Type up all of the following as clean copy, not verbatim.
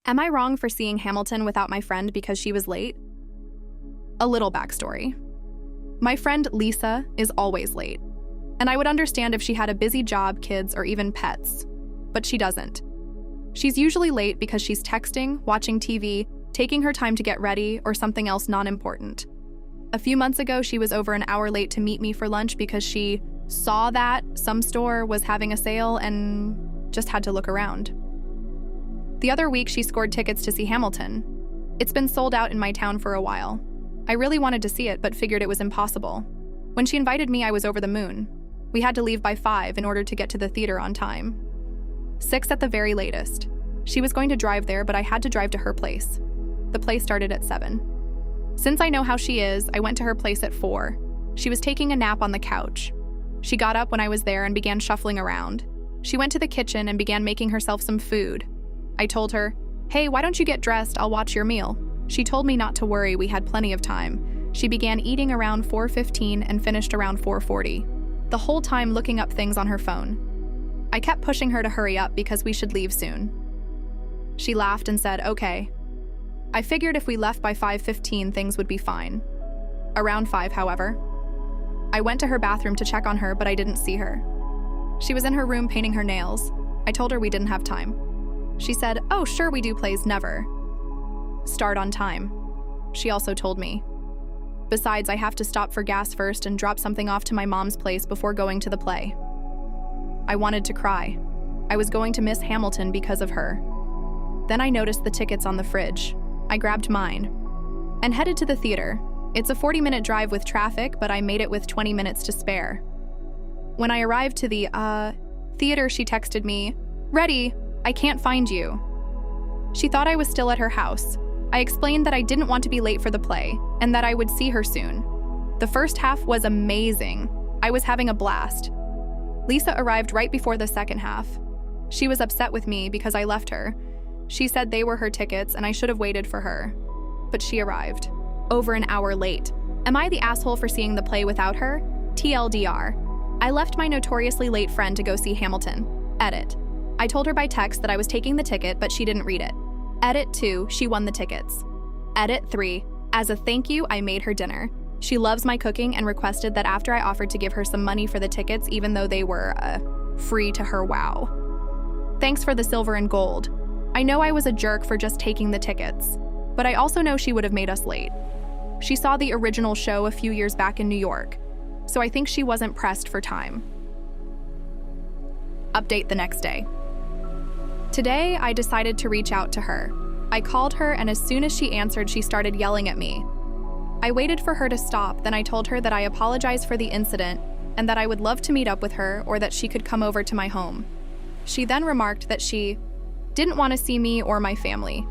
Am I wrong for seeing Hamilton without my friend because she was late? A little backstory. My friend Lisa is always late, and I would understand if she had a busy job, kids, or even pets, but she doesn't. She's usually late because she's texting, watching TV, taking her time to get ready, or something else non-important. A few months ago, she was over an hour late to meet me for lunch because she saw that some store was having a sale and just had to look around. The other week, she scored tickets to see Hamilton. It's been sold out in my town for a while. I really wanted to see it, but figured it was impossible. When she invited me, I was over the moon. We had to leave by 5 in order to get to the theater on time. 6 at the very latest. She was going to drive there, but I had to drive to her place. The play started at 7. Since I know how she is, I went to her place at 4. She was taking a nap on the couch. She got up when I was there and began shuffling around. She went to the kitchen and began making herself some food. I told her, "Hey, why don't you get dressed? I'll watch your meal." She told me not to worry, we had plenty of time. She began eating around 4:15 and finished around 4:40, the whole time looking up things on her phone. I kept pushing her to hurry up because we should leave soon. She laughed and said, "Okay." I figured if we left by 5:15, things would be fine. Around 5, however. I went to her bathroom to check on her, but I didn't see her. She was in her room painting her nails. I told her we didn't have time. She said, "Oh, sure we do, plays never start on time." She also told me. Besides, I have to stop for gas first and drop something off to my mom's place before going to the play. I wanted to cry. I was going to miss Hamilton because of her. Then I noticed the tickets on the fridge. I grabbed mine and headed to the theater. It's a 40-minute drive with traffic, but I made it with 20 minutes to spare. When I arrived to the, theater, she texted me, "Ready, I can't find you." She thought I was still at her house. I explained that I didn't want to be late for the play and that I would see her soon. The first half was amazing. I was having a blast. Lisa arrived right before the second half. She was upset with me because I left her. She said they were her tickets and I should have waited for her. But she arrived. Over an hour late. Am I the asshole for seeing the play without her? TLDR. I left my notoriously late friend to go see Hamilton. Edit. I told her by text that I was taking the ticket, but she didn't read it. Edit 2, she won the tickets. Edit 3, as a thank you, I made her dinner. She loves my cooking and requested that after I offered to give her some money for the tickets, even though they were, free to her, wow. Thanks for the silver and gold. I know I was a jerk for just taking the tickets, but I also know she would have made us late. She saw the original show a few years back in New York, so I think she wasn't pressed for time. Update the next day. Today, I decided to reach out to her. I called her, and as soon as she answered, she started yelling at me. I waited for her to stop, then I told her that I apologized for the incident and that I would love to meet up with her or that she could come over to my home. She then remarked that she didn't want to see me or my family.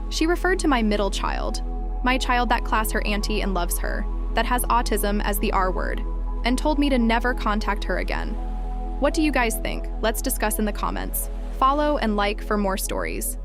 She referred to my middle child, my child that class her auntie and loves her, that has autism as the R word, and told me to never contact her again. What do you guys think? Let's discuss in the comments. Follow and like for more stories.